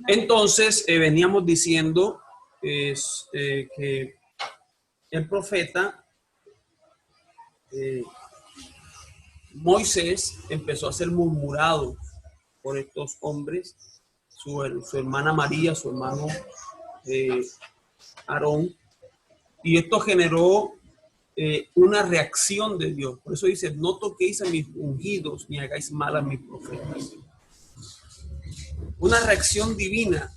Entonces, veníamos diciendo que el profeta Moisés empezó a ser murmurado por estos hombres, su hermana María, su hermano Aarón, y esto generó una reacción de Dios. Por eso dice, no toquéis a mis ungidos, ni hagáis mal a mis profetas. Una reacción divina.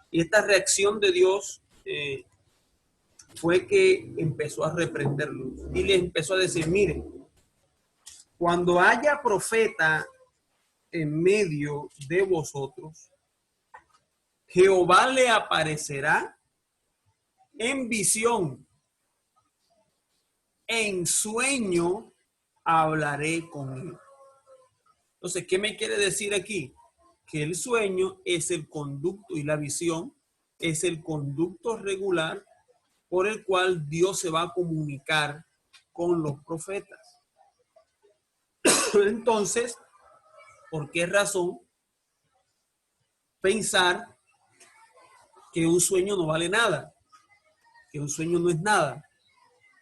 Y esta reacción de Dios fue que empezó a reprenderlos y les empezó a decir, miren, cuando haya profeta en medio de vosotros, Jehová le aparecerá en visión, en sueño hablaré con él. Entonces, ¿qué me quiere decir aquí? Que el sueño es el conducto y la visión es el conducto regular por el cual Dios se va a comunicar con los profetas. Entonces, ¿por qué razón pensar que un sueño no vale nada? Que un sueño no es nada.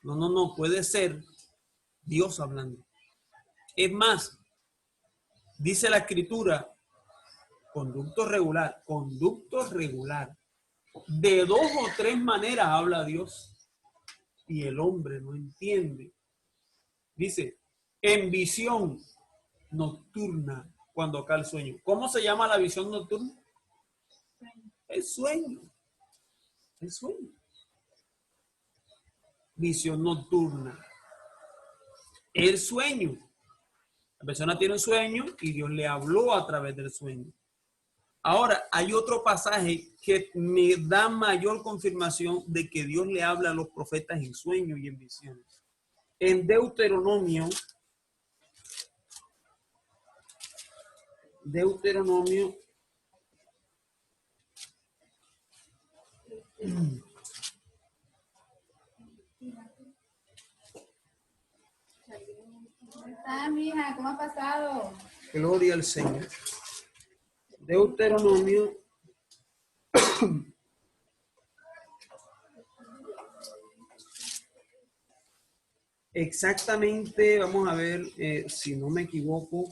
No, puede ser Dios hablando. Es más, dice la Escritura, conducto regular. De 2 o 3 maneras habla Dios y el hombre no entiende. Dice, en visión nocturna, cuando cae el sueño. ¿Cómo se llama la visión nocturna? El sueño. El sueño. Visión nocturna. El sueño. La persona tiene un sueño y Dios le habló a través del sueño. Ahora, hay otro pasaje que me da mayor confirmación de que Dios le habla a los profetas en sueños y en visiones. En Deuteronomio ¿Cómo está, mija? ¿Cómo ha pasado? Gloria al Señor. Deuteronomio exactamente, vamos a ver si no me equivoco,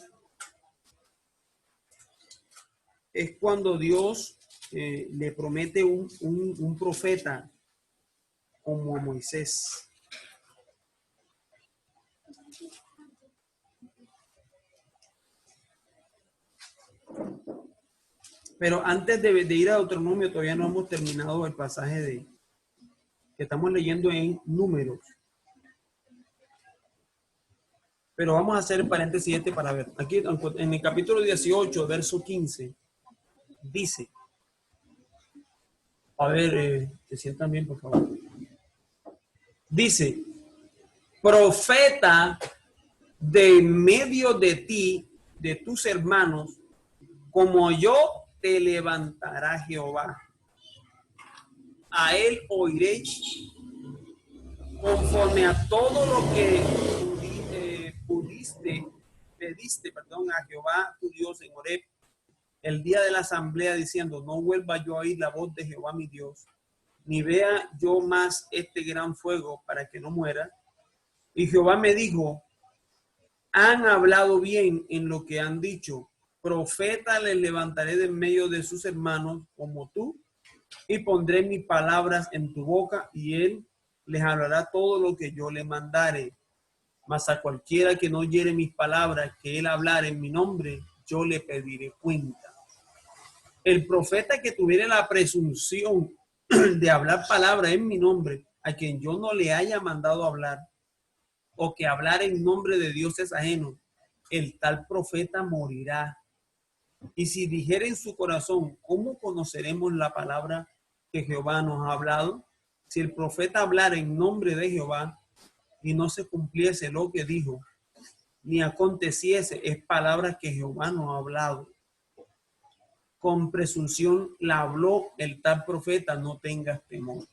es cuando Dios le promete un profeta como a Moisés. Pero antes de ir a Deuteronomio, todavía no hemos terminado el pasaje que estamos leyendo en Números. Pero vamos a hacer el paréntesis para ver. Aquí en el capítulo 18, verso 15, dice, a ver, se sientan bien, por favor. Dice, profeta de medio de ti, de tus hermanos, como yo te levantará Jehová. A él oiréis conforme a todo lo que pediste a Jehová tu Dios en Horeb, el día de la asamblea, diciendo, no vuelva yo a oír la voz de Jehová mi Dios, ni vea yo más este gran fuego para que no muera. Y Jehová me dijo, han hablado bien en lo que han dicho, profeta les levantaré de en medio de sus hermanos como tú, y pondré mis palabras en tu boca, y él les hablará todo lo que yo le mandare. Mas a cualquiera que no oyere mis palabras, que él hablare en mi nombre, yo le pediré cuenta. El profeta que tuviera la presunción de hablar palabras en mi nombre, a quien yo no le haya mandado hablar, o que hablar en nombre de dioses ajenos, el tal profeta morirá. Y si dijera en su corazón, ¿cómo conoceremos la palabra que Jehová nos ha hablado? Si el profeta hablara en nombre de Jehová y no se cumpliese lo que dijo, ni aconteciese, es palabra que Jehová nos ha hablado. Con presunción la habló el tal profeta, no tengas temor.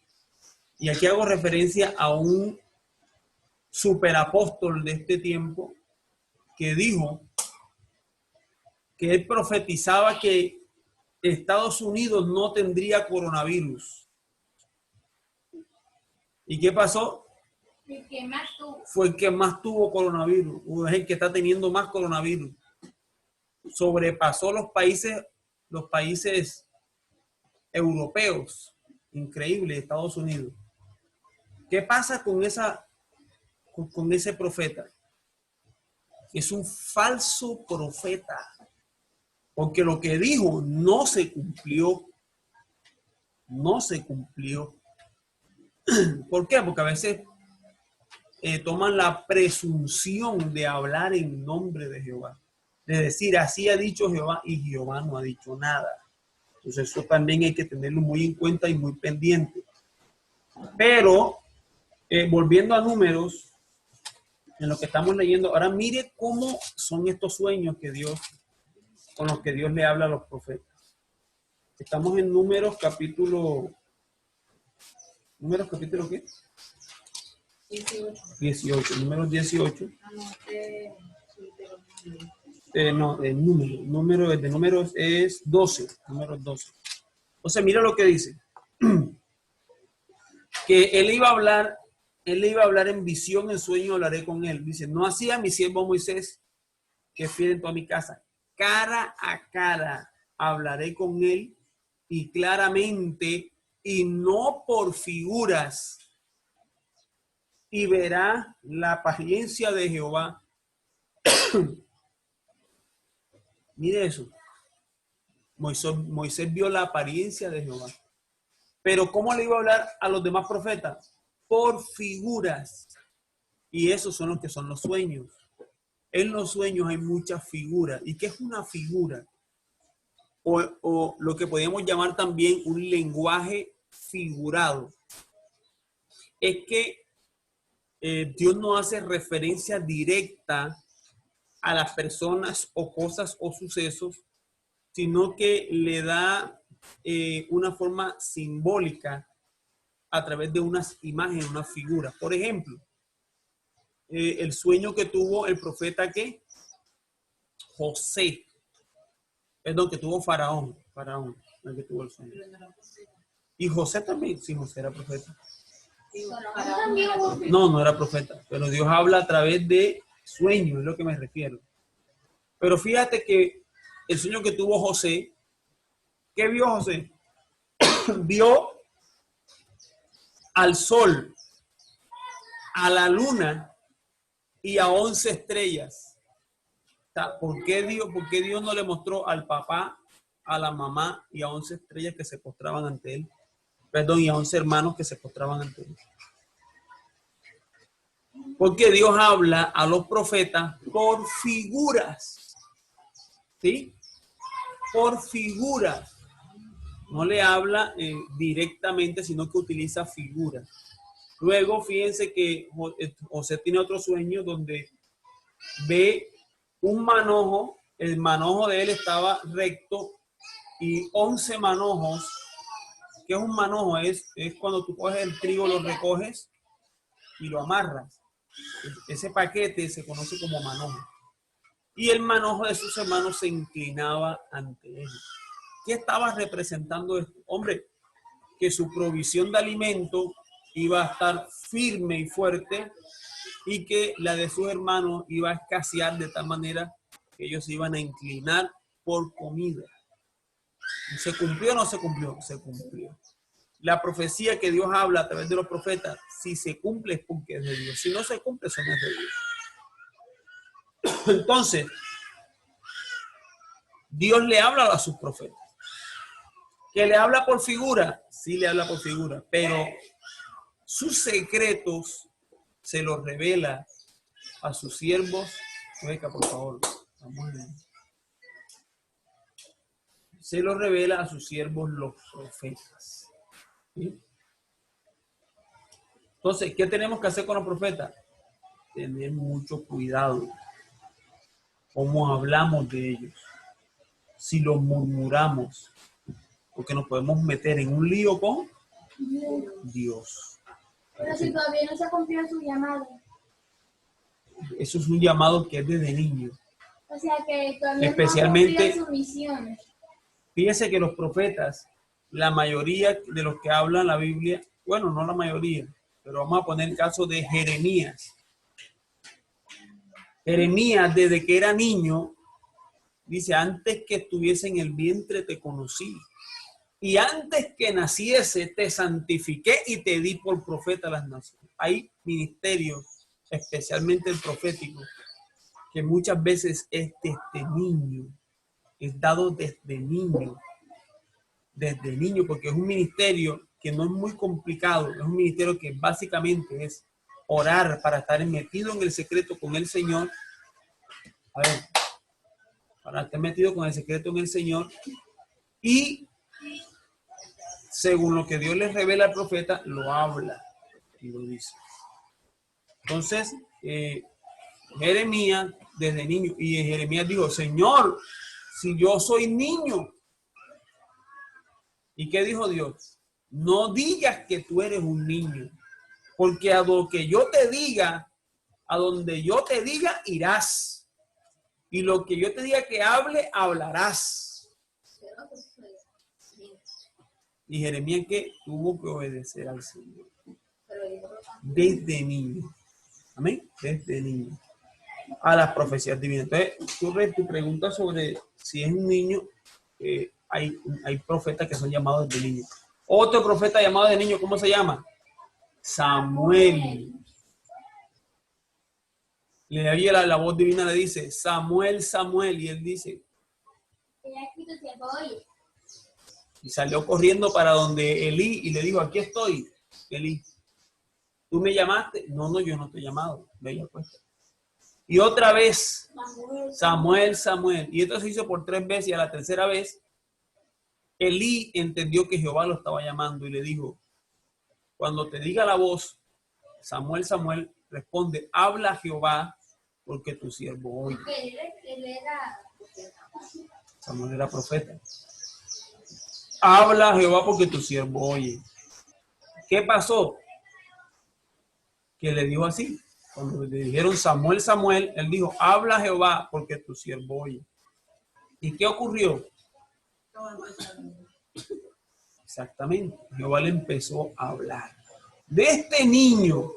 Y aquí hago referencia a un superapóstol de este tiempo que dijo que él profetizaba que Estados Unidos no tendría coronavirus. ¿Y qué pasó? El que más tuvo. Fue el que más tuvo coronavirus. Es el que está teniendo más coronavirus. Sobrepasó los países europeos. Increíble, Estados Unidos. ¿Qué pasa con ese profeta? Es un falso profeta. Porque lo que dijo no se cumplió. No se cumplió. ¿Por qué? Porque a veces toman la presunción de hablar en nombre de Jehová. De decir, así ha dicho Jehová, y Jehová no ha dicho nada. Entonces eso también hay que tenerlo muy en cuenta y muy pendiente. Pero, volviendo a Números, en lo que estamos leyendo, ahora mire cómo son estos sueños con los que Dios le habla a los profetas. Estamos en Números capítulo ¿qué? 18, Números 18. No, el número de números es 12, números 12. O sea, mira lo que dice. Que él iba a hablar en visión, en sueño hablaré con él. Dice, no hacía mi siervo Moisés, que fiel en toda mi casa. Cara a cara hablaré con él y claramente y no por figuras. Y verá la apariencia de Jehová. Mire eso. Moisés vio la apariencia de Jehová. Pero ¿cómo le iba a hablar a los demás profetas? Por figuras. Y esos son los que son los sueños. En los sueños hay muchas figuras. ¿Y qué es una figura? O lo que podríamos llamar también un lenguaje figurado. Es que Dios no hace referencia directa a las personas o cosas o sucesos, sino que le da una forma simbólica a través de unas imágenes, unas figuras. Por ejemplo, el sueño que tuvo el profeta José, perdón, que tuvo Faraón, el que tuvo el sueño. Y José también, sí, José era profeta. No era profeta, pero Dios habla a través de sueños, es lo que me refiero. Pero fíjate que el sueño que tuvo José, ¿qué vio José? Vio al sol, a la luna y a 11 estrellas. O sea, ¿por qué Dios no le mostró al papá, a la mamá y a 11 estrellas que se postraban ante él? Perdón, y a 11 hermanos que se postraban ante él. Porque Dios habla a los profetas por figuras. ¿Sí? Por figuras. No le habla directamente, sino que utiliza figuras. Luego, fíjense que José tiene otro sueño donde ve un manojo. El manojo de él estaba recto y 11 manojos. ¿Qué es un manojo? Es cuando tú coges el trigo, lo recoges y lo amarras. Ese paquete se conoce como manojo. Y el manojo de sus hermanos se inclinaba ante él. ¿Qué estaba representando esto? Hombre, que su provisión de alimento iba a estar firme y fuerte y que la de sus hermanos iba a escasear de tal manera que ellos iban a inclinar por comida. ¿Se cumplió o no se cumplió? Se cumplió. La profecía que Dios habla a través de los profetas, si se cumple es porque es de Dios. Si no se cumple, eso no es de Dios. Entonces, Dios le habla a sus profetas. ¿Que le habla por figura? Sí le habla por figura, pero sus secretos se los revela a sus siervos. Venga, por favor. Se los revela a sus siervos los profetas. ¿Sí? Entonces, ¿qué tenemos que hacer con los profetas? Tener mucho cuidado. Cómo hablamos de ellos. Si los murmuramos, porque nos podemos meter en un lío con Dios. Pero si todavía no se cumplió su llamado. Eso es un llamado que es desde niño. O sea que todavía Especialmente, no ha cumplido su misión. Fíjese que los profetas, la mayoría de los que hablan la Biblia, bueno, no la mayoría, pero vamos a poner el caso de Jeremías. Jeremías, desde que era niño, dice, antes que estuviese en el vientre te conocí. Y antes que naciese te santifiqué y te di por profeta a las naciones. Hay ministerios, especialmente el profético, que muchas veces es desde niño, es dado desde niño, porque es un ministerio que no es muy complicado, es un ministerio que básicamente es orar para estar metido en el secreto con el Señor. A ver, para estar metido con el secreto en el Señor y según lo que Dios les revela al profeta, lo habla y lo dice. Entonces, Jeremías desde niño, y Jeremías dijo, Señor, si yo soy niño. ¿Y qué dijo Dios? No digas que tú eres un niño, porque a lo que yo te diga, a donde yo te diga, irás. Y lo que yo te diga que hable, hablarás. Y Jeremías que tuvo que obedecer al Señor. Desde niño. Amén. Desde niño. A las profecías divinas. Entonces, tu pregunta sobre si es un niño, hay profetas que son llamados desde niño. Otro profeta llamado de niño, ¿cómo se llama? Samuel. Le oye la voz divina, le dice, Samuel, Samuel. Y él dice, y salió corriendo para donde Elí y le dijo, aquí estoy, Elí. ¿Tú me llamaste? No, yo no te he llamado. Veía pues. Y otra vez, Samuel, Samuel. Y esto se hizo por 3 veces y a la tercera vez, Elí entendió que Jehová lo estaba llamando y le dijo, cuando te diga la voz, Samuel, Samuel, responde, habla Jehová porque tu siervo oye. Samuel era profeta. Habla Jehová porque tu siervo oye. ¿Qué pasó? Que le dijo así. Cuando le dijeron Samuel, Samuel, él dijo, habla Jehová porque tu siervo oye. ¿Y qué ocurrió? Exactamente. Jehová le empezó a hablar. De este niño,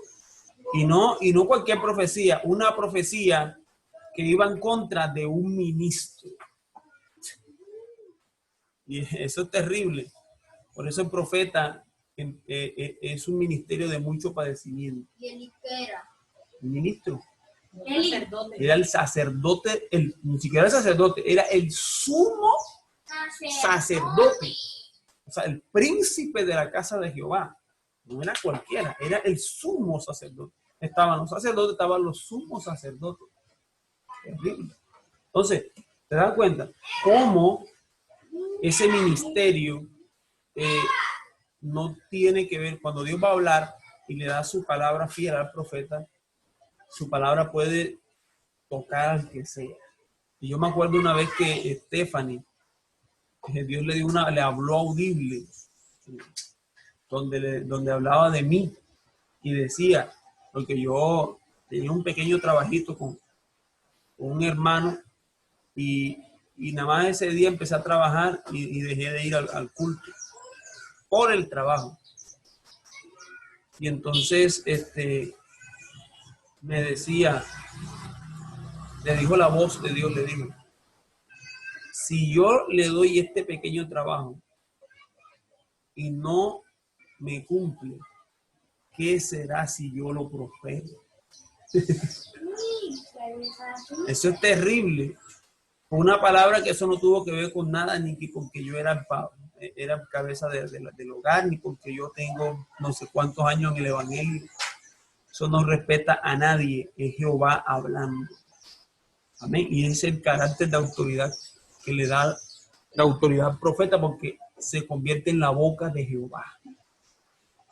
y no cualquier profecía, una profecía que iba en contra de un ministro. Y eso es terrible. Por eso el profeta es un ministerio de mucho padecimiento. ¿Y el qué era? El ministro. Sacerdote. Era el sacerdote, ni siquiera el sacerdote, era el sumo sacerdote. O sea, el príncipe de la casa de Jehová. No era cualquiera, era el sumo sacerdote. Estaban los sacerdotes, estaban los sumos sacerdotes. Terrible. Entonces, ¿te das cuenta cómo ese ministerio no tiene que ver, cuando Dios va a hablar y le da su palabra fiel al profeta, su palabra puede tocar al que sea? Y yo me acuerdo una vez que Stephanie, Dios le habló audible, donde hablaba de mí y decía, porque yo tenía un pequeño trabajito con un hermano y nada más ese día empecé a trabajar y dejé de ir al culto por el trabajo. Y entonces me decía, le dijo la voz de Dios, le dijo, si yo le doy este pequeño trabajo y no me cumple, ¿qué será si yo lo prospero? Eso es terrible. Una palabra que eso no tuvo que ver con nada, ni que porque yo era cabeza del hogar, ni porque yo tengo no sé cuántos años en el evangelio. Eso no respeta a nadie, es Jehová hablando. Amén. Y es el carácter de autoridad que le da la autoridad al profeta, porque se convierte en la boca de Jehová.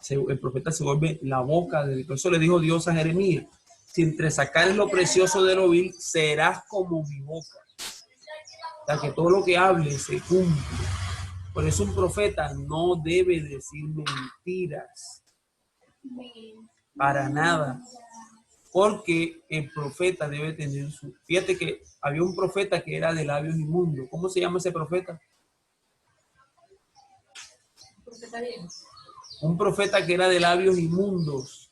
El profeta se vuelve la boca de Dios. Por eso le dijo Dios a Jeremías, si entre sacares lo precioso de lo vil, serás como mi boca. O sea, que todo lo que hable se cumple. Por eso un profeta no debe decir mentiras. Para nada. Porque el profeta debe tener su... Fíjate que había un profeta que era de labios inmundos. ¿Cómo se llama ese profeta? Un profeta que era de labios inmundos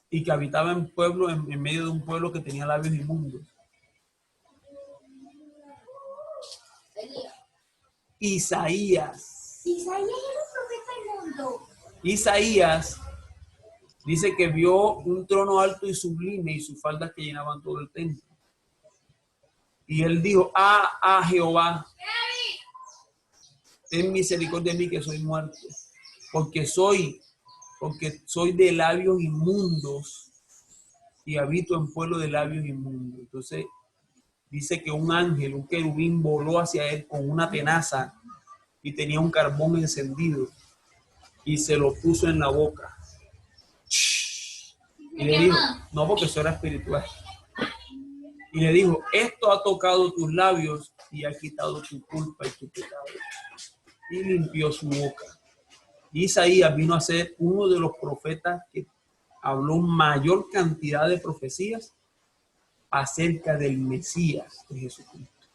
y que habitaba en pueblo, en medio de un pueblo que tenía labios inmundos. Isaías. Isaías era un profeta inmundo. Isaías dice que vio un trono alto y sublime y sus faldas que llenaban todo el templo. Y él dijo, Jehová, ten misericordia de mí que soy muerto, porque soy de labios inmundos y habito en pueblo de labios inmundos. Entonces dice que un ángel, un querubín, voló hacia él con una tenaza y tenía un carbón encendido y se lo puso en la boca. Y le dijo, no, porque eso era espiritual. Y le dijo, esto ha tocado tus labios y ha quitado tu culpa y tu pecado. Y limpió su boca. Isaías vino a ser uno de los profetas que habló mayor cantidad de profecías acerca del Mesías de Jesucristo.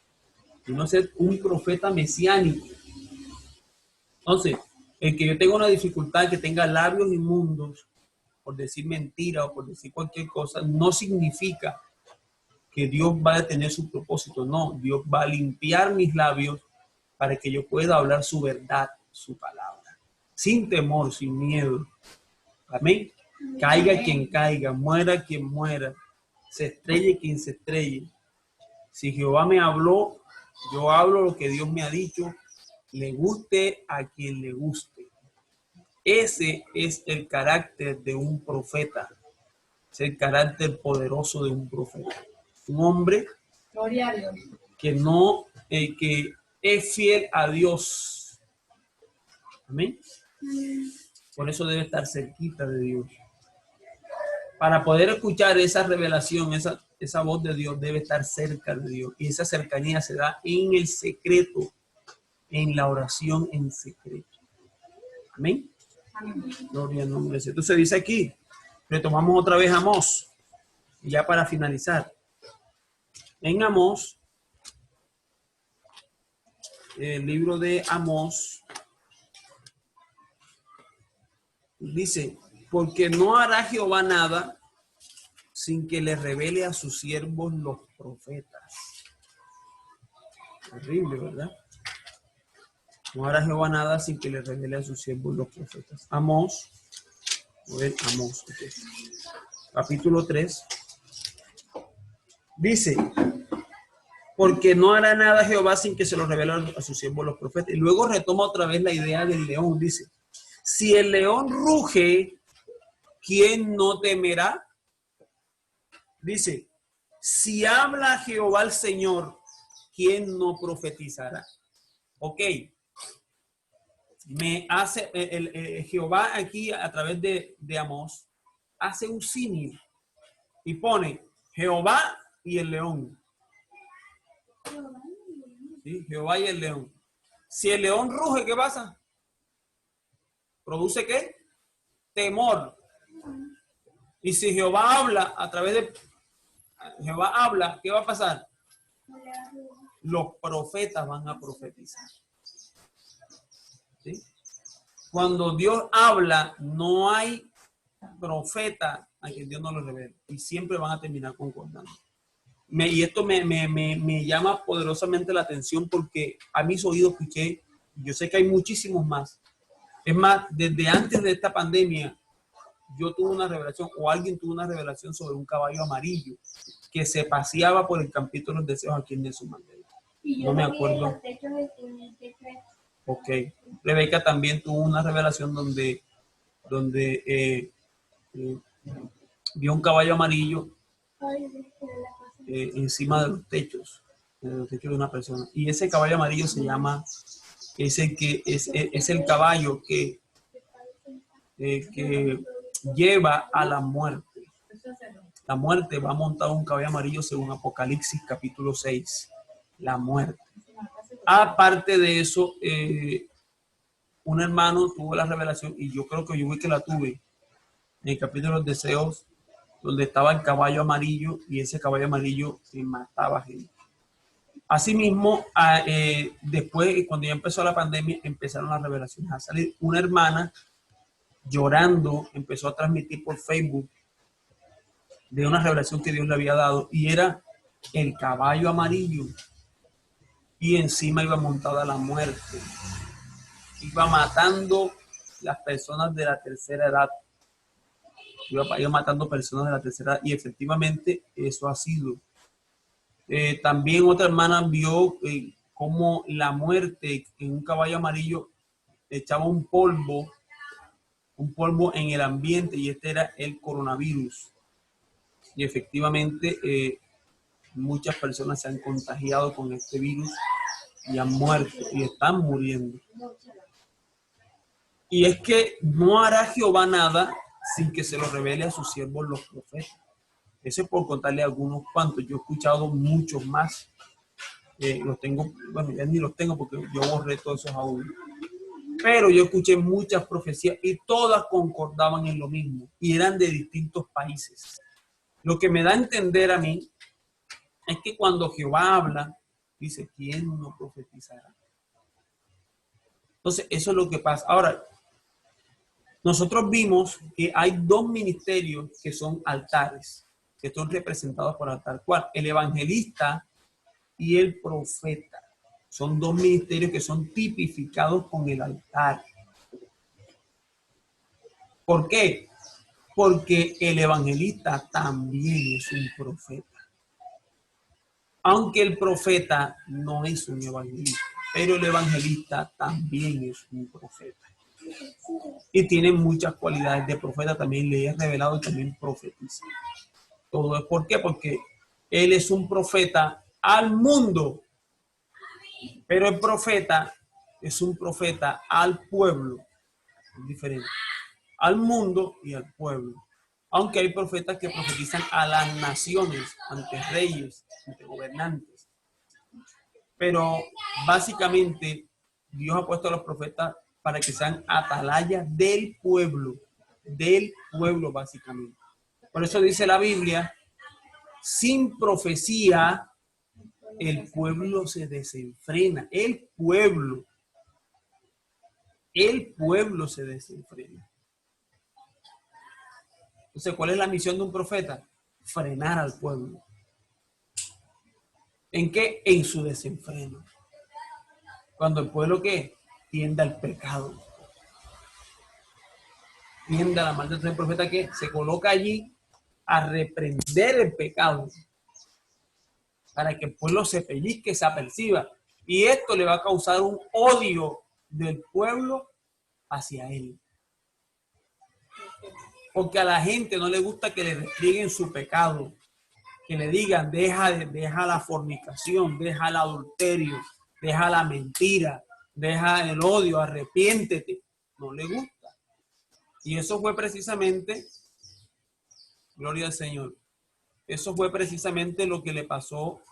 Vino a ser un profeta mesiánico. Entonces, el que yo tenga una dificultad, que tenga labios inmundos, por decir mentira o por decir cualquier cosa, no significa que Dios va a detener su propósito. No, Dios va a limpiar mis labios para que yo pueda hablar su verdad, su palabra, sin temor, sin miedo. Amén. Caiga quien caiga, muera quien muera, se estrelle quien se estrelle. Si Jehová me habló, yo hablo lo que Dios me ha dicho, le guste a quien le guste. Ese es el carácter de un profeta, es el carácter poderoso de un profeta. Un hombre que no, que es fiel a Dios. Amén. Por eso debe estar cerquita de Dios. Para poder escuchar esa revelación, esa voz de Dios, debe estar cerca de Dios. Y esa cercanía se da en el secreto, en la oración en secreto. Amén. Gloria al nombre de Dios. Entonces dice aquí, retomamos otra vez Amós, y ya para finalizar. En Amós, el libro de Amós, dice, porque no hará Jehová nada sin que le revele a sus siervos los profetas. Horrible, ¿verdad? No hará Jehová nada sin que le revele a sus siervos los profetas. Amós, Amós, okay. Capítulo 3, dice, porque no hará nada Jehová sin que se lo revele a sus siervos los profetas. Y luego retoma otra vez la idea del león. Dice, si el león ruge, ¿quién no temerá? Dice, si habla Jehová el Señor, ¿quién no profetizará? Ok. Me hace Jehová aquí a través de Amós hace un símil y pone Jehová y el león. ¿Sí? Jehová y el león. Si el león ruge, ¿qué pasa? ¿Produce qué? Temor. Y si Jehová habla a través de Jehová habla, ¿qué va a pasar? Los profetas van a profetizar. ¿Sí? Cuando Dios habla, no hay profeta a quien Dios no lo revele. Y siempre van a terminar concordando. Y esto me llama poderosamente la atención porque a mis oídos escuché, yo sé que hay muchísimos más. Es más, desde antes de esta pandemia, yo tuve una revelación o alguien tuvo una revelación sobre un caballo amarillo que se paseaba por el campito de los deseos aquí en Nelson Mandela. No me acuerdo. Ok. Rebeca también tuvo una revelación donde vio un caballo amarillo encima de los techos de una persona. Y ese caballo amarillo se llama, es el caballo que lleva a la muerte. La muerte va a montar un caballo amarillo según Apocalipsis capítulo 6. La muerte. Aparte de eso, un hermano tuvo la revelación, y yo creo que yo vi que la tuve, en el capítulo de los deseos, donde estaba el caballo amarillo, y ese caballo amarillo mataba gente. Asimismo, después, cuando ya empezó la pandemia, empezaron las revelaciones a salir. Una hermana llorando empezó a transmitir por Facebook de una revelación que Dios le había dado, y era el caballo amarillo, y encima iba montada la muerte. Iba matando las personas de la tercera edad. Iba matando personas de la tercera edad, y efectivamente eso ha sido. También otra hermana vio cómo la muerte en un caballo amarillo echaba un polvo en el ambiente, y este era el coronavirus. Y efectivamente muchas personas se han contagiado con este virus y han muerto y están muriendo. Y es que no hará Jehová nada sin que se lo revele a sus siervos los profetas. Eso es por contarle algunos cuantos. Yo he escuchado muchos más. Los tengo, bueno, ya ni los tengo porque yo borré todos esos audios. Pero yo escuché muchas profecías y todas concordaban en lo mismo y eran de distintos países. Lo que me da a entender a mí es que cuando Jehová habla, dice, ¿quién no profetizará? Entonces, eso es lo que pasa. Ahora, nosotros vimos que hay dos ministerios que son altares, que son representados por altar. ¿Cuál? El evangelista y el profeta. Son dos ministerios que son tipificados con el altar. ¿Por qué? Porque el evangelista también es un profeta. Aunque el profeta no es un evangelista, pero el evangelista también es un profeta. Y tiene muchas cualidades de profeta, también le he revelado y también profetiza. Todo es ¿por qué? Porque él es un profeta al mundo, pero el profeta es un profeta al pueblo. Es diferente. Al mundo y al pueblo. Aunque hay profetas que profetizan a las naciones, ante reyes, ante gobernantes. Pero básicamente Dios ha puesto a los profetas para que sean atalayas del pueblo básicamente. Por eso dice la Biblia, sin profecía el pueblo se desenfrena. El pueblo se desenfrena. Entonces, ¿cuál es la misión de un profeta? Frenar al pueblo. ¿En qué? En su desenfreno. Cuando el pueblo, ¿qué? Tiende al pecado. Tiende a la maldad. Entonces el profeta, ¿qué? Se coloca allí a reprender el pecado para que el pueblo se pellizque, se aperciba. Y esto le va a causar un odio del pueblo hacia él. Porque a la gente no le gusta que le restrieguen su pecado, que le digan, deja la fornicación, deja el adulterio, deja la mentira, deja el odio, arrepiéntete. No le gusta. Y eso fue precisamente, gloria al Señor, eso fue precisamente lo que le pasó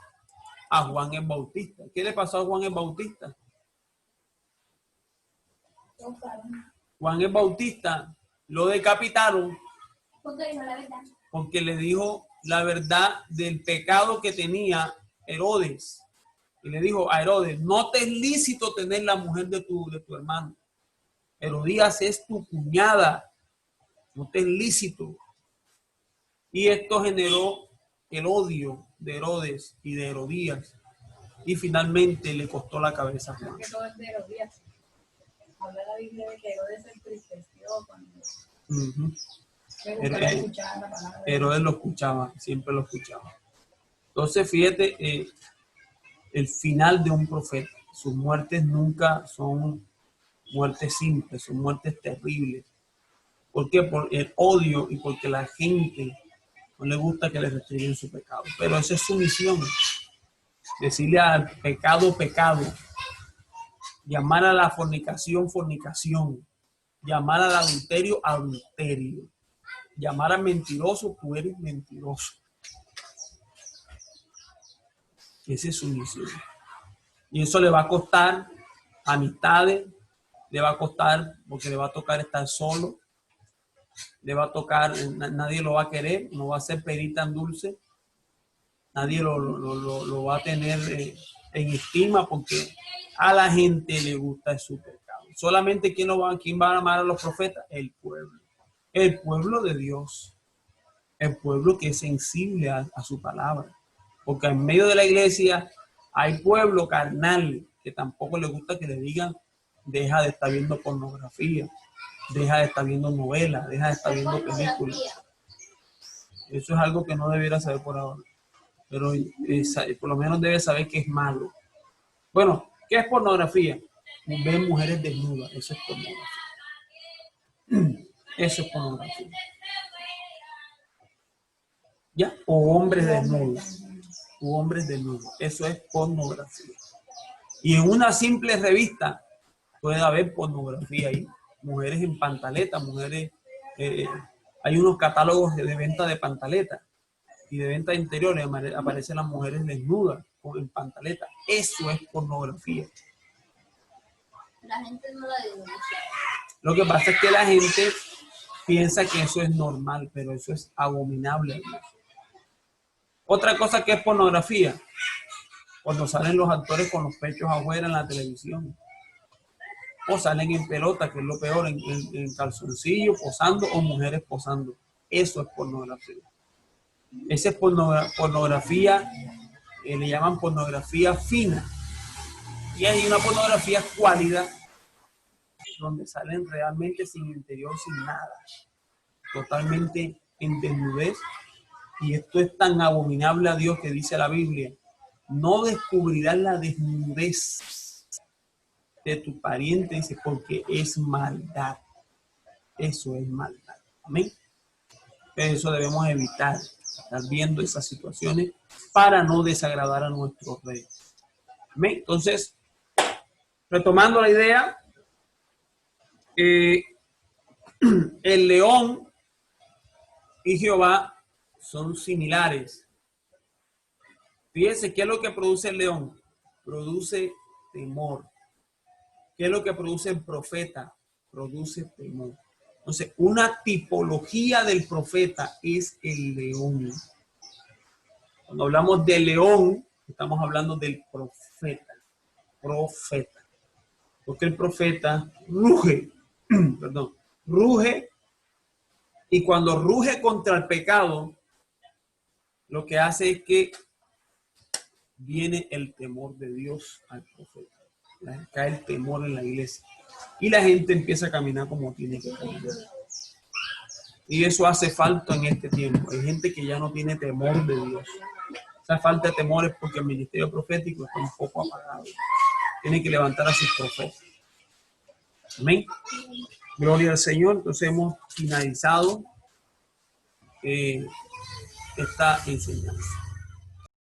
a Juan el Bautista. ¿Qué le pasó a Juan el Bautista? Juan el Bautista lo decapitaron porque le dijo la verdad del pecado que tenía Herodes. Y le dijo a Herodes, no te es lícito tener la mujer de tu hermano. Herodías es tu cuñada. No te es lícito. Y esto generó el odio de Herodes y de Herodías. Y finalmente le costó la cabeza a Juan. Habla la Biblia de que Herodes se entristeció cuando Herodes lo escuchaba, siempre lo escuchaba. Entonces, fíjate, el final de un profeta. Sus muertes nunca son muertes simples, son muertes terribles. ¿Por qué? Por el odio y porque la gente no le gusta que le restringen su pecado. Pero esa es su misión. Decirle al pecado, pecado. Llamar a la fornicación, fornicación. Llamar al adulterio, adulterio. Llamar al mentiroso, tú eres mentiroso. Esa es su misión. Y eso le va a costar amistades, le va a costar porque le va a tocar estar solo, le va a tocar, nadie lo va a querer, no va a ser perita tan dulce, nadie lo va a tener en estima porque a la gente le gusta su pecado. Solamente ¿quién va a amar a los profetas? El pueblo de Dios, el pueblo que es sensible a su palabra. Porque en medio de la iglesia hay pueblo carnal que tampoco le gusta que le digan deja de estar viendo pornografía, deja de estar viendo novelas, deja de estar viendo películas. Eso es algo que no debiera saber por ahora, pero por lo menos debe saber que es malo. Bueno, ¿qué es pornografía? Ver mujeres desnudas, eso es pornografía. Eso es pornografía. ¿Ya? O hombres desnudos. O hombres desnudos. Eso es pornografía. Y en una simple revista puede haber pornografía ahí. Mujeres en pantaleta, mujeres... hay unos catálogos de venta de pantaleta y de venta de interiores. Aparecen las mujeres desnudas o en pantaleta. Eso es pornografía. La gente no la denuncia. Lo que pasa es que la gente piensa que eso es normal, pero eso es abominable. Otra cosa que es pornografía, cuando salen los actores con los pechos afuera en la televisión, o salen en pelota, que es lo peor, en calzoncillo posando, o mujeres posando. Eso es pornografía. Esa es pornografía, le llaman pornografía fina. Y hay una pornografía cuálida, donde salen realmente sin interior, sin nada, totalmente en desnudez. Y esto es tan abominable a Dios que dice la Biblia: no descubrirás la desnudez de tu pariente, dice, porque es maldad. Eso es maldad. Amén. Eso debemos evitar, estar viendo esas situaciones para no desagradar a nuestro rey. Amén. Entonces, retomando la idea, el león y Jehová son similares. Fíjense, ¿qué es lo que produce el león? Produce temor. ¿Qué es lo que produce el profeta? Produce temor. Entonces, una tipología del profeta es el león. Cuando hablamos de león, estamos hablando del profeta. Profeta. Porque el profeta ruge, perdón, ruge, y cuando ruge contra el pecado, lo que hace es que viene el temor de Dios al profeta. Cae el temor en la iglesia. Y la gente empieza a caminar como tiene que caminar. Y eso hace falta en este tiempo. Hay gente que ya no tiene temor de Dios. Esa falta de temor es porque el ministerio profético está un poco apagado. Tiene que levantar a sus profetas. Amén. Gloria al Señor. Entonces hemos finalizado esta enseñanza.